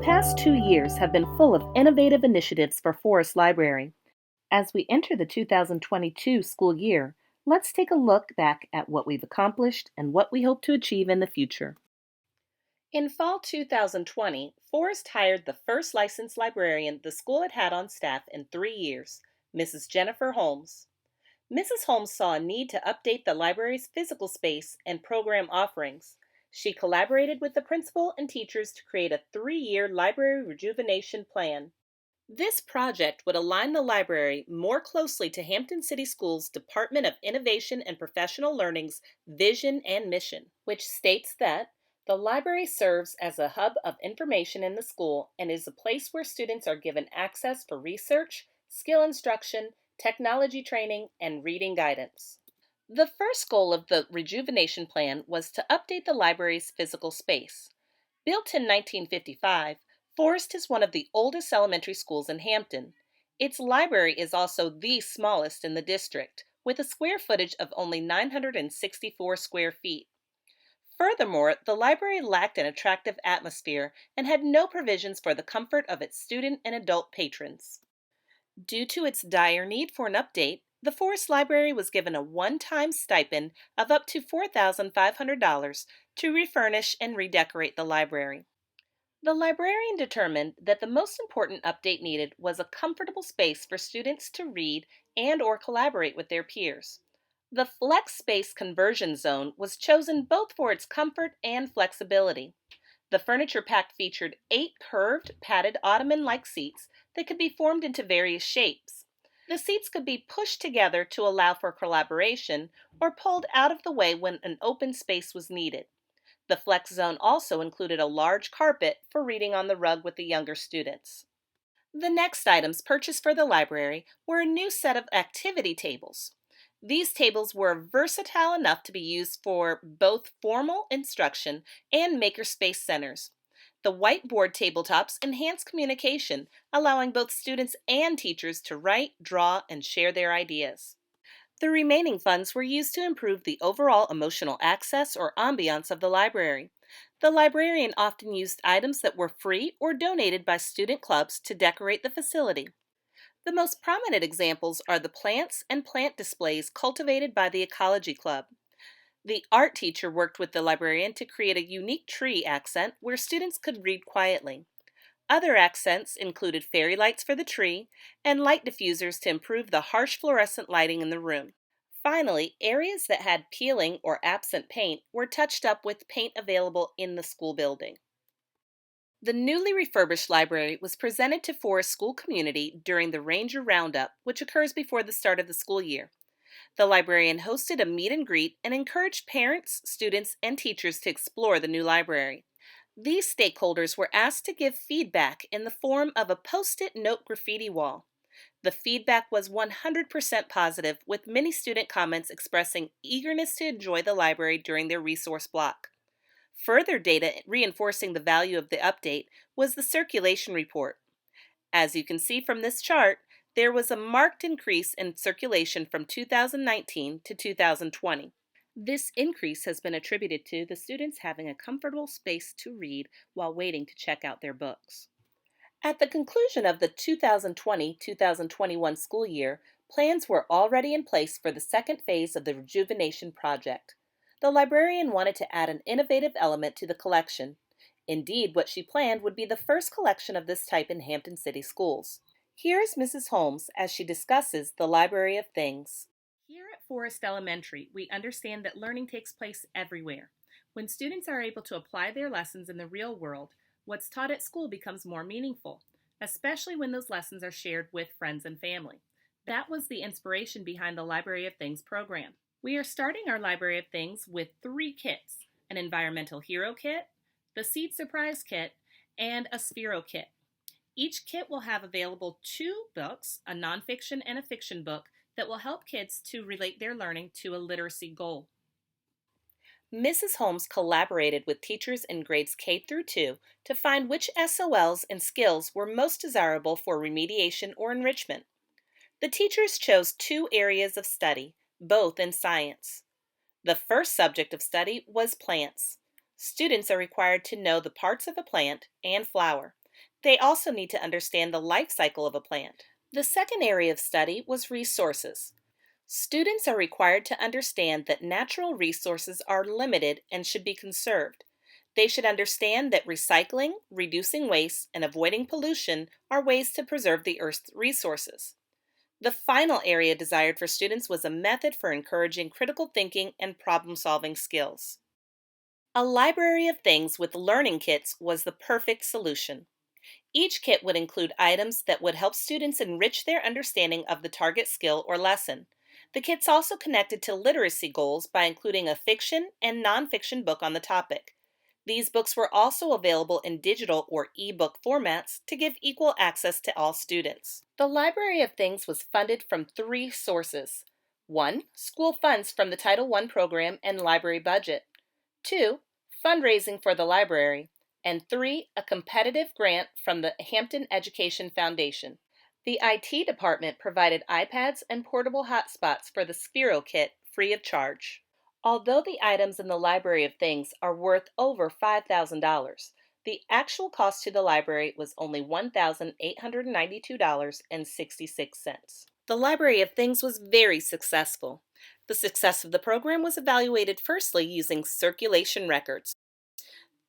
past 2 years have been full of innovative initiatives for Forest Library. As we enter the 2022 school year, let's take a look back at what we've accomplished and what we hope to achieve in the future. In fall 2020, Forest hired the first licensed librarian the school had had on staff in 3 years, Mrs. Jennifer Holmes. Mrs. Holmes saw a need to update the library's physical space and program offerings. She collaborated with the principal and teachers to create a 3-year library rejuvenation plan. This project would align the library more closely to Hampton City Schools' Department of Innovation and Professional Learning's vision and mission, which states that the library serves as a hub of information in the school and is a place where students are given access for research, skill instruction, technology training, and reading guidance. The first goal of the Rejuvenation Plan was to update the library's physical space. Built in 1955, Forest is one of the oldest elementary schools in Hampton. Its library is also the smallest in the district, with a square footage of only 964 square feet. Furthermore, the library lacked an attractive atmosphere and had no provisions for the comfort of its student and adult patrons. Due to its dire need for an update, the Forest Library was given a one-time stipend of up to $4,500 to refurnish and redecorate the library. The librarian determined that the most important update needed was a comfortable space for students to read and/or collaborate with their peers. The Flex Space Conversion Zone was chosen both for its comfort and flexibility. The furniture pack featured 8 curved, padded ottoman-like seats that could be formed into various shapes. The seats could be pushed together to allow for collaboration or pulled out of the way when an open space was needed. The Flex Zone also included a large carpet for reading on the rug with the younger students. The next items purchased for the library were a new set of activity tables. These tables were versatile enough to be used for both formal instruction and makerspace centers. The whiteboard tabletops enhance communication, allowing both students and teachers to write, draw, and share their ideas. The remaining funds were used to improve the overall emotional access or ambiance of the library. The librarian often used items that were free or donated by student clubs to decorate the facility. The most prominent examples are the plants and plant displays cultivated by the Ecology Club. The art teacher worked with the librarian to create a unique tree accent where students could read quietly. Other accents included fairy lights for the tree and light diffusers to improve the harsh fluorescent lighting in the room. Finally, areas that had peeling or absent paint were touched up with paint available in the school building. The newly refurbished library was presented to Forest School community during the Ranger Roundup, which occurs before the start of the school year. The librarian hosted a meet and greet and encouraged parents, students, and teachers to explore the new library. These stakeholders were asked to give feedback in the form of a post-it note graffiti wall. The feedback was 100% positive, with many student comments expressing eagerness to enjoy the library during their resource block. Further data reinforcing the value of the update was the circulation report. As you can see from this chart, there was a marked increase in circulation from 2019 to 2020. This increase has been attributed to the students having a comfortable space to read while waiting to check out their books. At the conclusion of the 2020-2021 school year, plans were already in place for the second phase of the Rejuvenation Project. The librarian wanted to add an innovative element to the collection. Indeed, what she planned would be the first collection of this type in Hampton City Schools. Here is Mrs. Holmes as she discusses the Library of Things. Here at Forest Elementary, we understand that learning takes place everywhere. When students are able to apply their lessons in the real world, what's taught at school becomes more meaningful, especially when those lessons are shared with friends and family. That was the inspiration behind the Library of Things program. We are starting our Library of Things with 3 kits: an Environmental Hero Kit, the Seed Surprise Kit, and a Sphero Kit. Each kit will have available 2 books, a nonfiction and a fiction book, that will help kids to relate their learning to a literacy goal. Mrs. Holmes collaborated with teachers in grades K through 2 to find which SOLs and skills were most desirable for remediation or enrichment. The teachers chose 2 areas of study, both in science. The first subject of study was plants. Students are required to know the parts of a plant and flower. They also need to understand the life cycle of a plant. The second area of study was resources. Students are required to understand that natural resources are limited and should be conserved. They should understand that recycling, reducing waste, and avoiding pollution are ways to preserve the Earth's resources. The final area desired for students was a method for encouraging critical thinking and problem-solving skills. A library of things with learning kits was the perfect solution. Each kit would include items that would help students enrich their understanding of the target skill or lesson. The kits also connected to literacy goals by including a fiction and nonfiction book on the topic. These books were also available in digital or e-book formats to give equal access to all students. The Library of Things was funded from 3 sources. 1. School funds from the Title I program and library budget. 2. Fundraising for the library. And 3. A competitive grant from the Hampton Education Foundation. The IT department provided iPads and portable hotspots for the Sphero kit free of charge. Although the items in the Library of Things are worth over $5,000, the actual cost to the library was only $1,892.66. The Library of Things was very successful. The success of the program was evaluated firstly using circulation records.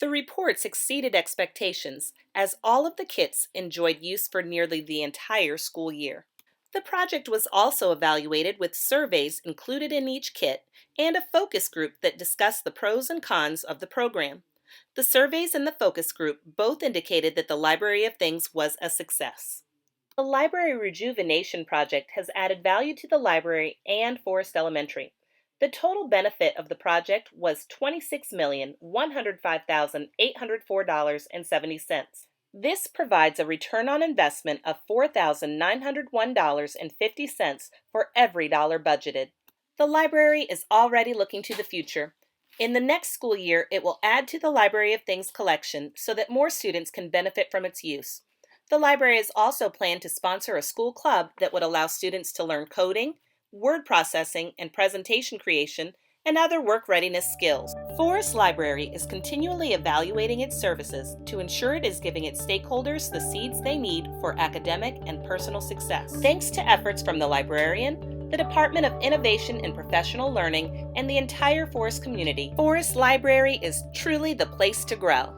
The reports exceeded expectations, as all of the kits enjoyed use for nearly the entire school year. The project was also evaluated with surveys included in each kit and a focus group that discussed the pros and cons of the program. The surveys and the focus group both indicated that the Library of Things was a success. The Library Rejuvenation Project has added value to the library and Forest Elementary. The total benefit of the project was $26,105,804.70. This provides a return on investment of $4,901.50 for every dollar budgeted. The library is already looking to the future. In the next school year, it will add to the Library of Things collection so that more students can benefit from its use. The library has also planned to sponsor a school club that would allow students to learn coding, word processing, and presentation creation, and other work readiness skills. Forest Library is continually evaluating its services to ensure it is giving its stakeholders the seeds they need for academic and personal success. Thanks to efforts from the librarian, the Department of Innovation and Professional Learning, and the entire Forest community, Forest Library is truly the place to grow.